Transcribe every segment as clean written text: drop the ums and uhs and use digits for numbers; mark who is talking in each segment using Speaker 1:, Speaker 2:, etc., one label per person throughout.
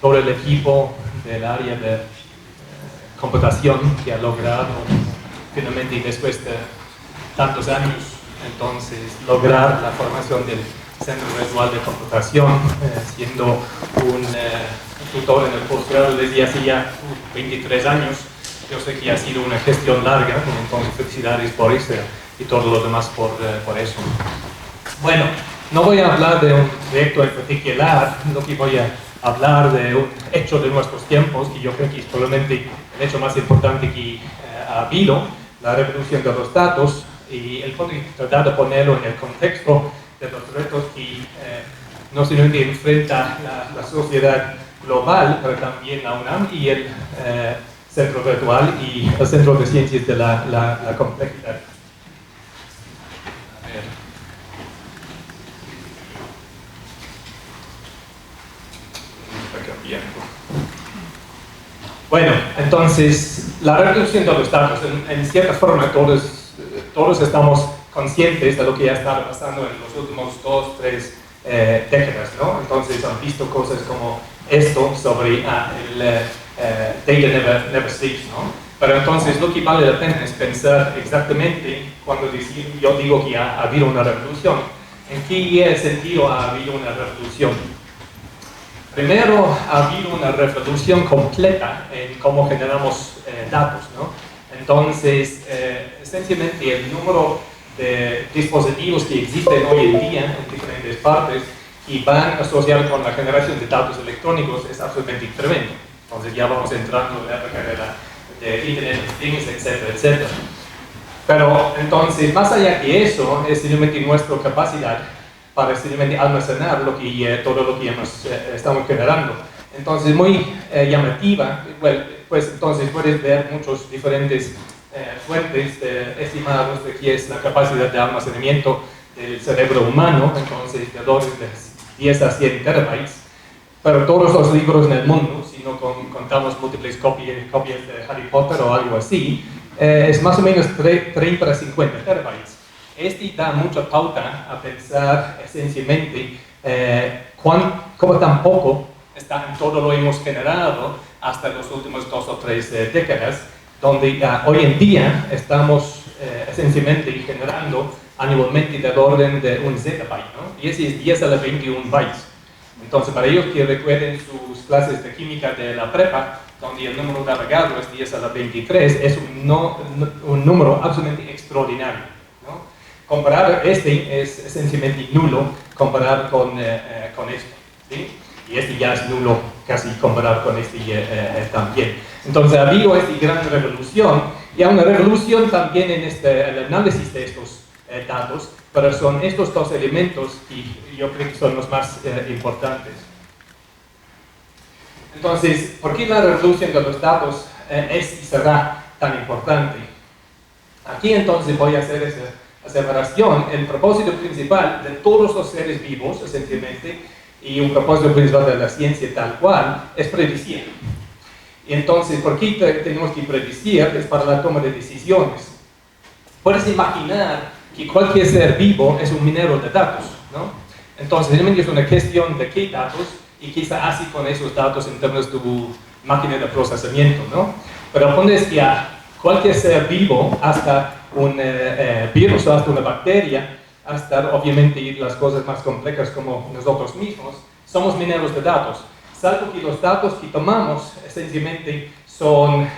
Speaker 1: todo el equipo del área de computación que ha logrado finalmente, después de tantos años, entonces lograr la formación del Centro Virtual de Computación, siendo un tutor en el posgrado desde hace ya 23 años. Yo sé que ha sido una gestión larga, entonces felicidades por eso y todo lo demás por eso. Bueno, no voy a hablar de un proyecto en particular, lo que voy a hablar de un hecho de nuestros tiempos, que yo creo que es probablemente el hecho más importante que ha habido, la revolución de los datos, y el fondo es tratar de ponerlo en el contexto de los retos que no solamente enfrenta la sociedad global, pero también la UNAM y el Centro Virtual y el Centro de Ciencias de la Complejidad. A ver. Está cambiando. Bueno, entonces, la reducción de los datos, en cierta forma todos estamos conscientes de lo que ya está pasando en los últimos 2, 3 décadas, ¿no? Entonces han visto cosas como esto sobre el data never sleeps, ¿no? Pero entonces lo que vale la pena es pensar exactamente cuando yo digo que ha habido una revolución, ¿en qué sentido ha habido una revolución? Primero, ha habido una revolución completa en cómo generamos datos, ¿no? Entonces, esencialmente el número de dispositivos que existen hoy en día en diferentes partes y van asociados con la generación de datos electrónicos es absolutamente tremendo. Entonces ya vamos entrando en la época de Internet of Things, etcétera, etcétera. Pero entonces, más allá de eso, es simplemente nuestra capacidad para simplemente almacenar todo lo que estamos generando. Entonces, muy llamativa, pues entonces puedes ver muchos diferentes fuentes estimados de qué es la capacidad de almacenamiento del cerebro humano, entonces de alrededor de 10 a 100 terabytes, pero todos los libros en el mundo, si no contamos múltiples copias de Harry Potter o algo así, es más o menos 30 a 50 terabytes. Este da mucha pauta a pensar esencialmente cómo tampoco todo lo hemos generado hasta los últimos 2 o 3 décadas, donde hoy en día estamos esencialmente generando anualmente del orden de un zettabyte, ¿no? Y ese es 10 a la 21 bytes. Entonces, para ellos que recuerden sus clases de química de la prepa, donde el número de Avogadro es 10 a la 23, es un número absolutamente extraordinario, ¿no? Comparar este es esencialmente nulo comparado con esto, ¿sí? Y este ya es nulo casi comparado con este también. Entonces ha habido esta gran revolución, y hay una revolución también en el análisis de estos datos, pero son estos dos elementos que yo creo que son los más importantes. Entonces, ¿por qué la revolución de los datos es y será tan importante? Aquí entonces voy a hacer esa aseveración. El propósito principal de todos los seres vivos, esencialmente, y un propósito principal de la ciencia tal cual, es predecir. Y entonces, ¿por qué tenemos que predecir? Es para la toma de decisiones. Puedes imaginar que cualquier ser vivo es un minero de datos, ¿no? Entonces, realmente es una cuestión de qué datos y qué se hace con esos datos en términos de tu máquina de procesamiento, ¿no? Pero pones que a cualquier ser vivo, hasta un virus o hasta una bacteria, hasta obviamente las cosas más complejas como nosotros mismos, somos mineros de datos. Salvo que los datos que tomamos esencialmente son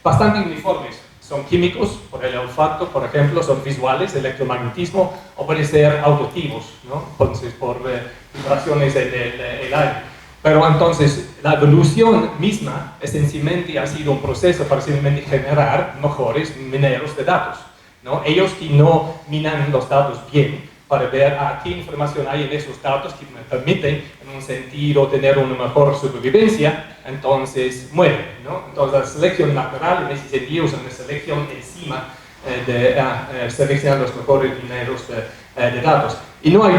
Speaker 1: bastante uniformes. Son químicos, por el olfato, por ejemplo, son visuales, electromagnetismo, o pueden ser auditivos, ¿no? Entonces, por vibraciones del aire. Pero entonces, la evolución misma, esencialmente, ha sido un proceso para simplemente generar mejores mineros de datos, ¿no? Ellos que no minan los datos bien, para ver qué información hay en esos datos que me permiten, en un sentido, tener una mejor supervivencia, entonces mueren, ¿no? Entonces la selección natural en ese sentido es una selección encima de seleccionar los mejores mineros de datos. Y no hay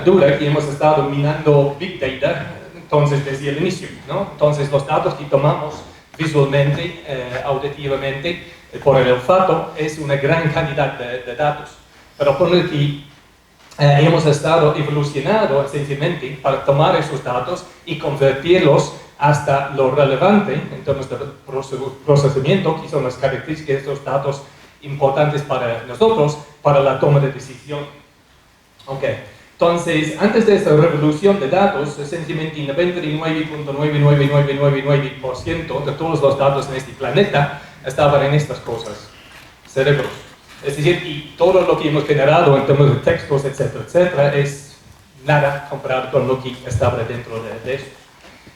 Speaker 1: duda que hemos estado minando Big Data, entonces desde el inicio, ¿no? Entonces los datos que tomamos visualmente, auditivamente, por el olfato, es una gran cantidad de datos. Pero por el que hemos estado evolucionando esencialmente para tomar esos datos y convertirlos hasta lo relevante en términos de procesamiento, que son las características de estos datos importantes para nosotros, para la toma de decisión. Ok, entonces, antes de esta revolución de datos, esencialmente 99.99999% de todos los datos en este planeta estaban en estas cosas, cerebros. Es decir, y todo lo que hemos generado en términos de textos, etcétera, etcétera, es nada comparado con lo que estaba dentro de esto.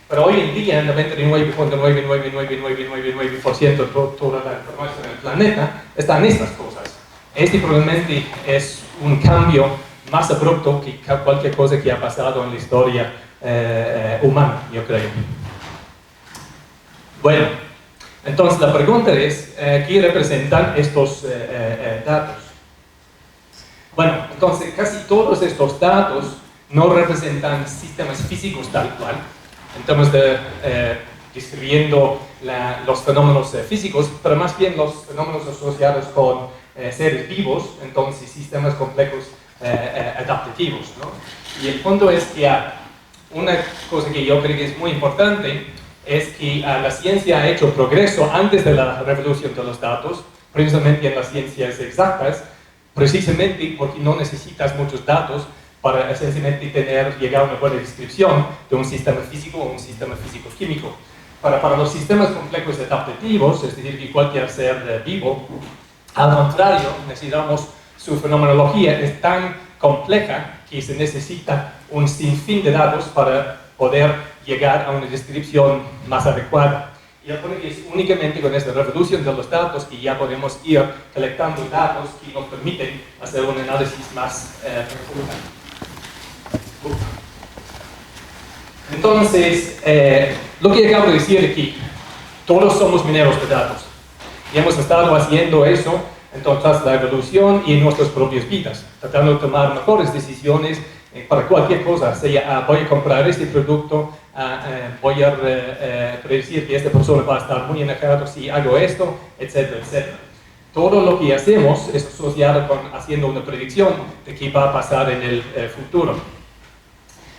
Speaker 1: Pero hoy en día, 99.99999% de toda la información en el planeta está en estas cosas. Este probablemente es un cambio más abrupto que cualquier cosa que ha pasado en la historia humana, yo creo. Bueno, entonces la pregunta es, ¿qué representan estos datos? Bueno, entonces casi todos estos datos no representan sistemas físicos tal cual, en términos de describiendo los fenómenos físicos, pero más bien los fenómenos asociados con seres vivos, entonces sistemas complejos adaptativos, ¿no? Y el punto es que una cosa que yo creo que es muy importante es que la ciencia ha hecho progreso antes de la revolución de los datos, precisamente en las ciencias exactas, precisamente porque no necesitas muchos datos para esencialmente llegar a una buena descripción de un sistema físico o un sistema físico-químico. Para los sistemas complejos adaptativos, es decir, que cualquier ser vivo, al contrario, necesitamos su fenomenología es tan compleja que se necesita un sinfín de datos para poder llegar a una descripción más adecuada. Y yo creo que es únicamente con esta revolución de los datos que ya podemos ir colectando datos que nos permiten hacer un análisis más profundo. Entonces, lo que acabo de decir aquí, todos somos mineros de datos. Y hemos estado haciendo eso entonces la evolución y en nuestras propias vidas, tratando de tomar mejores decisiones para cualquier cosa, sea voy a comprar este producto, voy a predecir que esta persona va a estar muy enojada si hago esto, etcétera, etcétera. Todo lo que hacemos es asociado con haciendo una predicción de qué va a pasar en el futuro.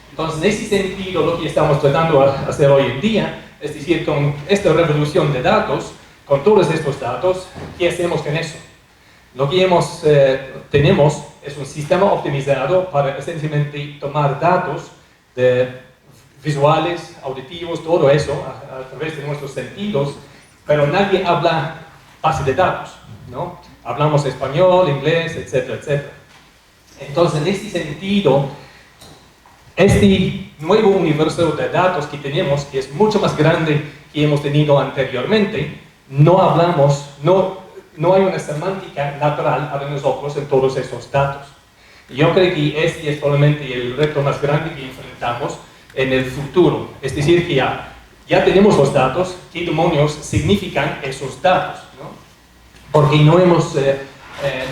Speaker 1: Entonces, en ese sentido, lo que estamos tratando de hacer hoy en día, es decir, con esta revolución de datos, con todos estos datos, ¿qué hacemos con eso? Lo que tenemos es un sistema optimizado para esencialmente tomar datos visuales, auditivos, todo eso a través de nuestros sentidos, pero nadie habla base de datos, ¿no? Hablamos español, inglés, etcétera, etcétera. Entonces, en este sentido, este nuevo universo de datos que tenemos, que es mucho más grande que hemos tenido anteriormente, no hay una semántica natural para nosotros en todos esos datos. Yo creo que este es probablemente el reto más grande que enfrentamos en el futuro. Es decir, que ya tenemos los datos, ¿qué demonios significan esos datos? ¿No? Porque no hemos,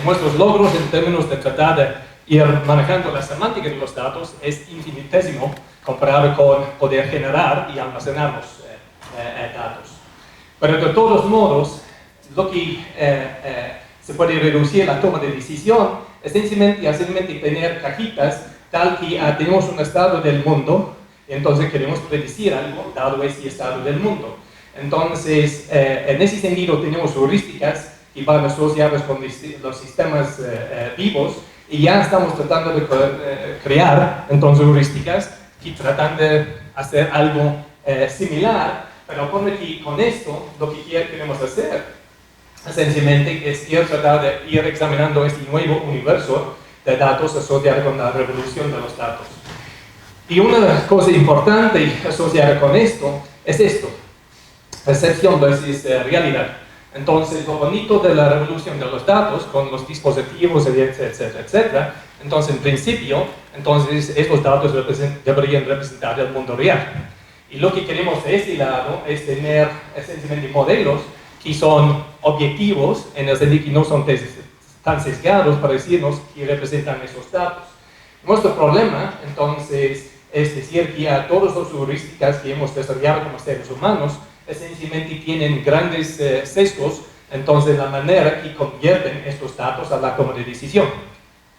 Speaker 1: nuestros logros en términos de tratar de ir manejando la semántica de los datos es infinitésimo comparado con poder generar y almacenar los datos. Pero de todos modos, lo que se puede reducir la toma de decisión es sencillamente tener cajitas tal que tenemos un estado del mundo, entonces queremos predecir algo dado ese estado del mundo. Entonces, en ese sentido tenemos heurísticas que van asociadas con los sistemas vivos y ya estamos tratando de crear entonces heurísticas que tratan de hacer algo similar, pero con esto lo que queremos hacer esencialmente es tratar de ir examinando este nuevo universo de datos asociado con la revolución de los datos. Y una cosa importante asociada con esto es esto, percepción versus realidad. Entonces, lo bonito de la revolución de los datos con los dispositivos, etcétera, etcétera, entonces, en principio, entonces, estos datos deberían representar el mundo real. Y lo que queremos de este lado es tener esencialmente modelos que son objetivos, en el sentido que no son tan sesgados para decirnos que representan esos datos. Nuestro problema, entonces, es decir que a todas las heurísticas que hemos desarrollado como seres humanos, esencialmente tienen grandes sesgos, entonces, la manera que convierten estos datos a la toma de decisión.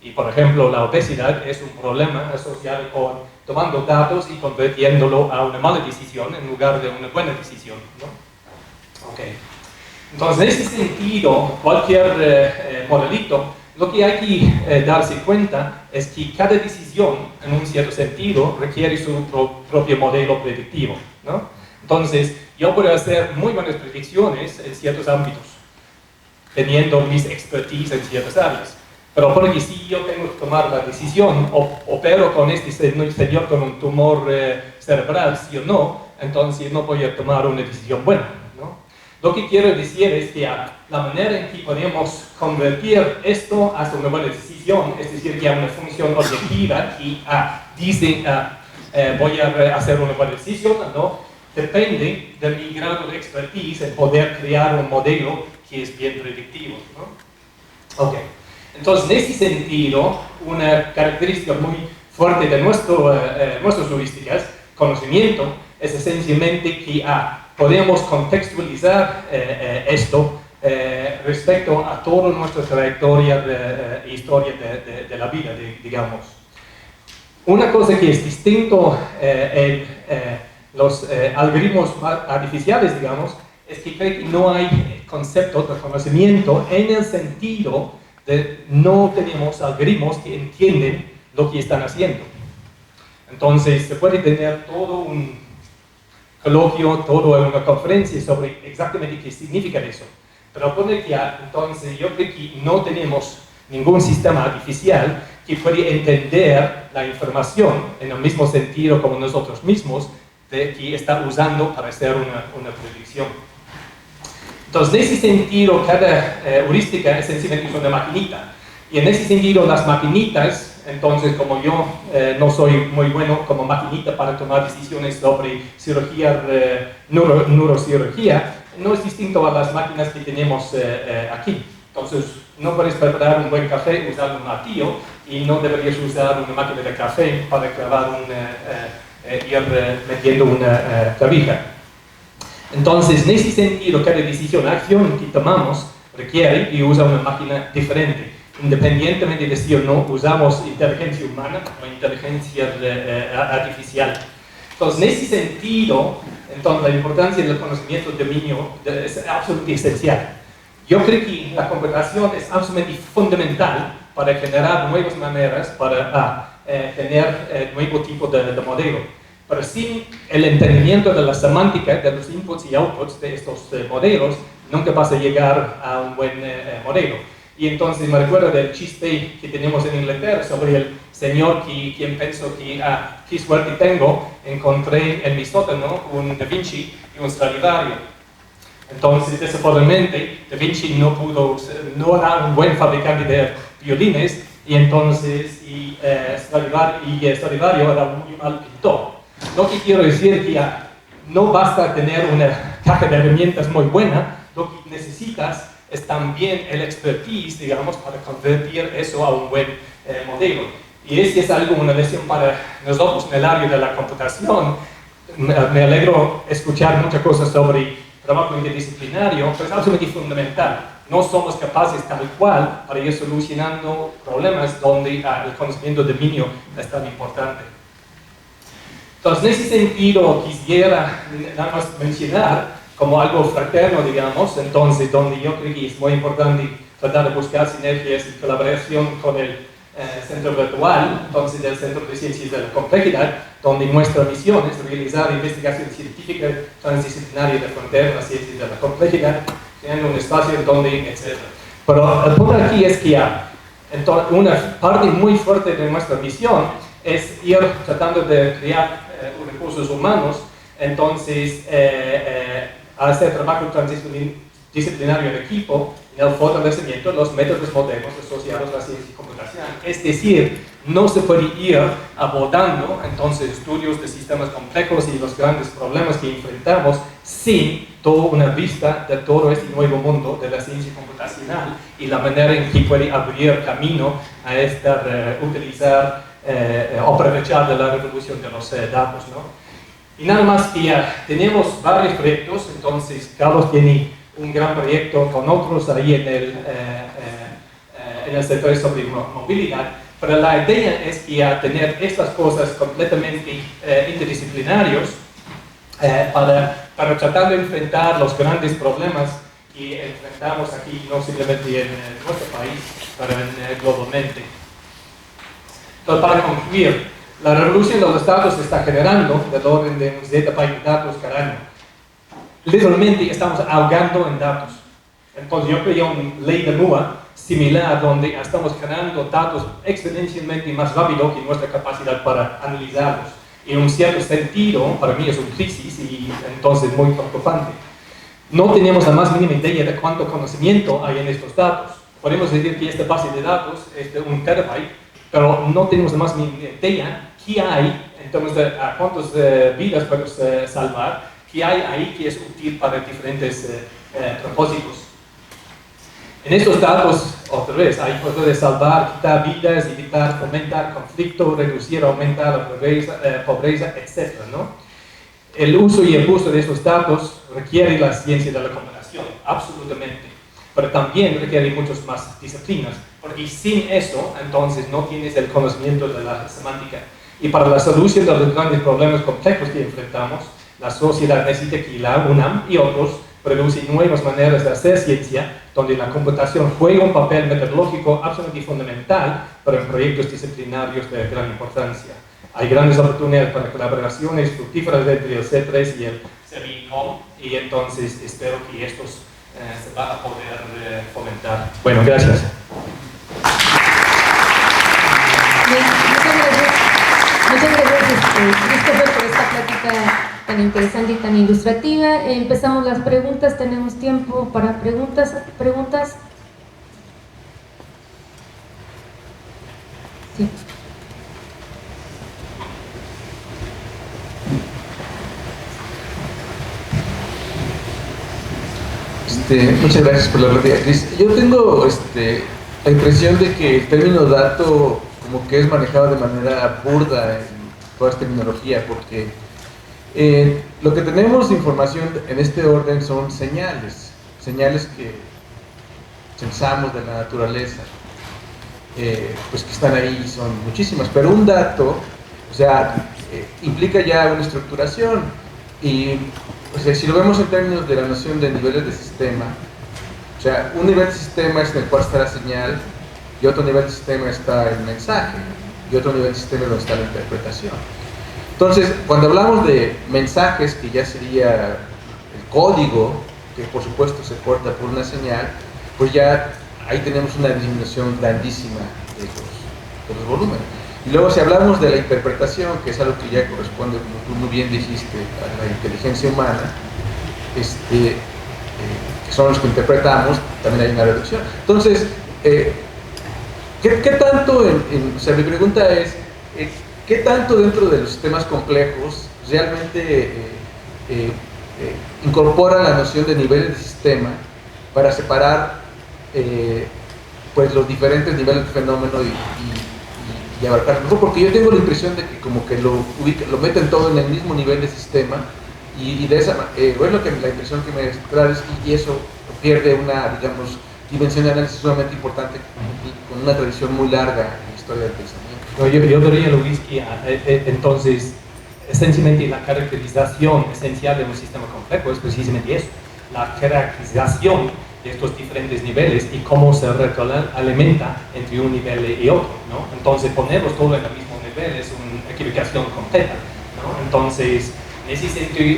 Speaker 1: Y, por ejemplo, la obesidad es un problema asociado con tomando datos y convirtiéndolo a una mala decisión en lugar de una buena decisión, ¿no? Okay. Entonces, en ese sentido, cualquier modelito, lo que hay que darse cuenta es que cada decisión, en un cierto sentido, requiere su propio modelo predictivo, ¿no? Entonces, yo puedo hacer muy buenas predicciones en ciertos ámbitos, teniendo mis expertise en ciertas áreas. Pero porque si yo tengo que tomar la decisión, opero con este señor con un tumor cerebral, sí o no, entonces no voy a tomar una decisión buena, ¿no? Lo que quiero decir es que la manera en que podemos convertir esto hasta una buena decisión, es decir, que a una función objetiva y dice voy a hacer una buena decisión, ¿no? Depende de mi grado de expertise en poder crear un modelo que es bien predictivo, ¿no? Okay. Entonces, en ese sentido, una característica muy fuerte de nuestras heurísticas, conocimiento, es esencialmente que podemos contextualizar esto respecto a toda nuestra trayectoria historia de la vida, digamos. Una cosa que es distinto en los algoritmos artificiales, digamos, es que creo que no hay concepto de conocimiento en el sentido de no tenemos algoritmos que entienden lo que están haciendo. Entonces, se puede tener todo un coloquio, toda una conferencia sobre exactamente qué significa eso. Pero pone que entonces yo creo que no tenemos ningún sistema artificial que puede entender la información en el mismo sentido como nosotros mismos que está usando para hacer una predicción. Entonces, en ese sentido, cada heurística esencialmente es una maquinita. Y en ese sentido, las maquinitas, entonces, como yo no soy muy bueno como maquinita para tomar decisiones sobre cirugía, neurocirugía, no es distinto a las máquinas que tenemos aquí. Entonces, no puedes preparar un buen café usando un martillo y no deberías usar una máquina de café para clavar ir metiendo una clavija. Entonces, en ese sentido, cada decisión, acción que tomamos requiere y usa una máquina diferente. Independientemente de si o no usamos inteligencia humana o inteligencia artificial. Entonces, en ese sentido, entonces, la importancia del conocimiento de dominio es absolutamente esencial. Yo creo que la computación es absolutamente fundamental para generar nuevas maneras, para tener nuevo tipo de modelo. Pero sin el entendimiento de la semántica de los inputs y outputs de estos modelos, nunca vas a llegar a un buen modelo. Y entonces me recuerdo del chiste que tenemos en Inglaterra sobre el señor quien pensó que qué suerte tengo, encontré en mi sótano un Da Vinci y un Stradivari. Entonces, desafortunadamente, Da Vinci no era un buen fabricante de violines, y entonces Stradivari era un muy mal pintor. Lo que quiero decir es que no basta tener una caja de herramientas muy buena, lo que necesitas es también el expertise, digamos, para convertir eso a un buen modelo. Y esa es una lección para nosotros en el área de la computación. Me alegro escuchar muchas cosas sobre trabajo interdisciplinario, pero es absolutamente fundamental. No somos capaces tal cual para ir solucionando problemas donde el conocimiento de dominio es tan importante. Entonces, en ese sentido, quisiera nada más mencionar como algo fraterno, digamos, entonces, donde yo creo que es muy importante tratar de buscar sinergias y colaboración con el centro virtual, entonces del Centro de Ciencias de la Complejidad, donde nuestra misión es realizar investigación científica transdisciplinaria de frontera, las ciencias de la complejidad, creando un espacio donde, etc. Pero el punto aquí es que entonces, una parte muy fuerte de nuestra misión es ir tratando de crear recursos humanos, entonces hacer trabajo transdisciplinario en equipo en el fortalecimiento de los métodos modernos asociados a la ciencia computacional. Es decir, no se puede ir abordando entonces estudios de sistemas complejos y los grandes problemas que enfrentamos sin toda una vista de todo este nuevo mundo de la ciencia computacional y la manera en que puede abrir camino a utilizar o aprovechar de la revolución de los datos, ¿no? Y nada más que tenemos varios proyectos, entonces Carlos tiene un gran proyecto con otros ahí en el sector sobre movilidad, pero la idea es que a tener estas cosas completamente interdisciplinarios para tratar de enfrentar los grandes problemas que enfrentamos aquí, no simplemente en nuestro país, pero globalmente. Entonces, para concluir, la revolución de los datos se está generando del orden de un zettabyte de datos cada año. Literalmente estamos ahogando en datos. Entonces yo creo una ley de Moore similar donde estamos generando datos exponencialmente más rápido que nuestra capacidad para analizarlos. En un cierto sentido, para mí es una crisis y entonces muy preocupante. No tenemos la más mínima idea de cuánto conocimiento hay en estos datos. Podemos decir que esta base de datos es de 1 terabyte, pero no tenemos la más mínima idea qué hay en términos de cuántas vidas podemos salvar, qué hay ahí que es útil para diferentes propósitos. En estos datos, otra vez, hay cosas de salvar, quitar vidas, evitar, fomentar conflicto, reducir, aumentar la pobreza, etc., ¿no? El uso y el uso de estos datos requiere la ciencia de la computación, absolutamente, pero también requiere muchas más disciplinas, porque sin eso, entonces, no tienes el conocimiento de la semántica. Y para la solución de los grandes problemas complejos que enfrentamos, la sociedad necesita que la UNAM y otros producen nuevas maneras de hacer ciencia, donde la computación juega un papel metodológico absolutamente fundamental, pero en proyectos disciplinarios de gran importancia. Hay grandes oportunidades para colaboraciones fructíferas entre el C3 y el CERICOM, y entonces espero que estos se van a poder fomentar. Bueno, gracias.
Speaker 2: Muchas gracias, Christopher, por esta plática tan interesante y tan ilustrativa. Empezamos las preguntas, tenemos tiempo para preguntas. Sí.
Speaker 3: Muchas gracias por la plática, Cris. Yo tengo la impresión de que el término dato como que es manejado de manera burda en toda esta terminología, porque lo que tenemos de información en este orden son señales que censamos de la naturaleza, pues que están ahí, son muchísimas, pero un dato, o sea, implica ya una estructuración, y o sea, si lo vemos en términos de la noción de niveles de sistema, o sea, un nivel de sistema es en el cual está la señal, y otro nivel de sistema está el mensaje, y otro nivel de sistema es donde está la interpretación. Entonces, cuando hablamos de mensajes, que ya sería el código, que por supuesto se corta por una señal, pues ya ahí tenemos una disminución grandísima de los volúmenes. Y luego si hablamos de la interpretación, que es algo que ya corresponde, como tú muy bien dijiste, a la inteligencia humana, que son los que interpretamos, también hay una reducción. Entonces, ¿qué tanto, o sea, mi pregunta es, ¿qué tanto dentro de los sistemas complejos realmente incorpora la noción de niveles de sistema para separar pues los diferentes niveles de fenómeno y abarcar mejor? Porque yo tengo la impresión de que como que lo meten todo en el mismo nivel de sistema, y de esa bueno, que la impresión que me trae es que eso pierde una, digamos, dimensión de análisis sumamente importante, con una tradición muy larga en la historia del pensamiento.
Speaker 1: No, yo diría, Luis, que entonces, esencialmente la caracterización esencial de un sistema complejo es precisamente eso, la caracterización de estos diferentes niveles y cómo se retroalimenta entre un nivel y otro, ¿no? Entonces, ponerlos todos en el mismo nivel es una equivocación completa, ¿no? Entonces, en ese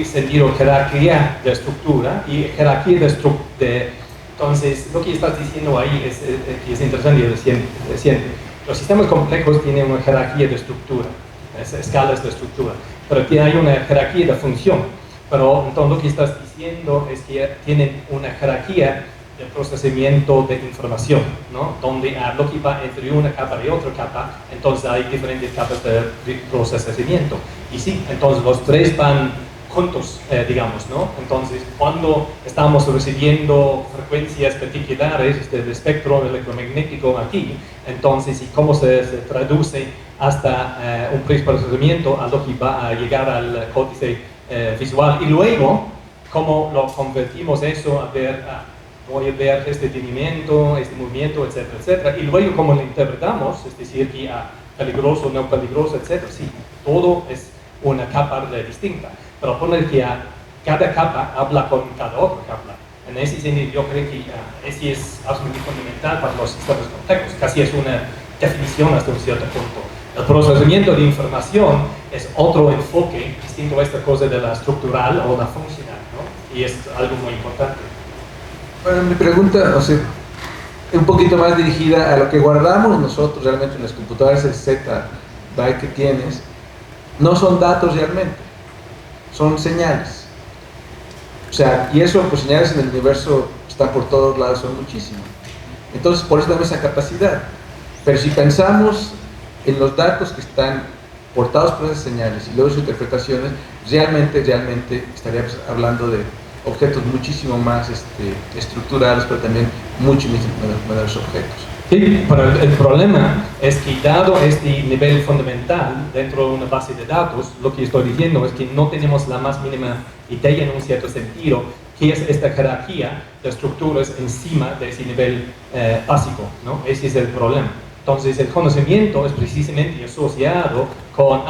Speaker 1: sentido, jerarquía de estructura y jerarquía entonces, lo que estás diciendo ahí es interesante y reciente. Los sistemas complejos tienen una jerarquía de estructura, escalas de estructura, pero hay una jerarquía de función. Pero entonces lo que estás diciendo es que tienen una jerarquía de procesamiento de información, ¿no? Donde lo que va entre una capa y otra capa, entonces hay diferentes capas de procesamiento. Y sí, entonces los tres van juntos, digamos, ¿no? Entonces, cuando estamos recibiendo frecuencias particulares del espectro electromagnético aquí, entonces, y cómo se traduce hasta un procesamiento a lo que va a llegar al códice visual, y luego, cómo lo convertimos eso a ver voy a ver este detenimiento, este movimiento, etcétera, etcétera. Y luego, como lo interpretamos, es decir, que peligroso, no peligroso, etcétera, sí, todo es una capa distinta. Pero poner que cada capa habla con cada otra capa. En ese sentido, yo creo que ese es absolutamente fundamental para los sistemas complejos. Casi es una definición hasta un cierto punto. El procesamiento de información es otro enfoque distinto a esta cosa de la estructural o la funcional, ¿no? Y es algo muy importante.
Speaker 3: Bueno, mi pregunta, o sea, un poquito más dirigida a lo que guardamos nosotros realmente en las computadoras, el Z-byte que tienes, no son datos realmente, son señales. O sea, y eso, pues señales en el universo están por todos lados, son muchísimas. Entonces, por eso tenemos esa capacidad. Pero si pensamos en los datos que están portados por esas señales y luego sus interpretaciones, realmente estaríamos hablando de objetos muchísimo más estructurados, pero también mucho menores objetos.
Speaker 1: Sí, pero el problema es que dado este nivel fundamental dentro de una base de datos, lo que estoy diciendo es que no tenemos la más mínima idea en un cierto sentido qué es esta jerarquía de estructuras encima de ese nivel básico, ¿no? Ese es el problema. Entonces el conocimiento es precisamente asociado con,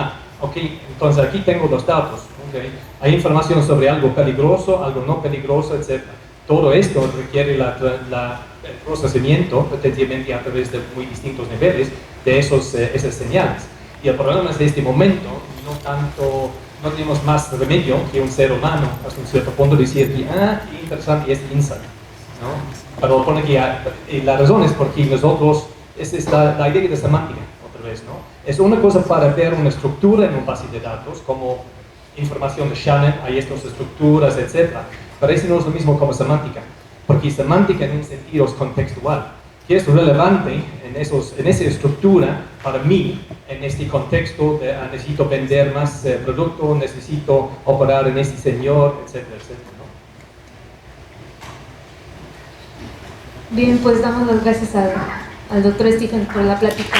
Speaker 1: ok, entonces aquí tengo los datos, okay. Hay información sobre algo peligroso, algo no peligroso, etc. Todo esto requiere el procesamiento potencialmente a través de muy distintos niveles de esas señales. Y el problema es de este momento, no tenemos más remedio que un ser humano hasta un cierto punto decir que, qué interesante este insight, ¿no? Pero pone que la razón es porque nosotros, esa es la idea de semántica, otra vez, ¿no? Es una cosa para ver una estructura en un base de datos, como información de Shannon, hay estas estructuras, etc. Pero eso no es lo mismo como semántica, porque semántica en un sentido es contextual. ¿Qué es relevante en esa estructura para mí, en este contexto de necesito vender más producto, necesito operar en este señor, etcétera, etcétera, ¿no?
Speaker 2: Bien, pues damos las gracias al doctor Stephen por la plática.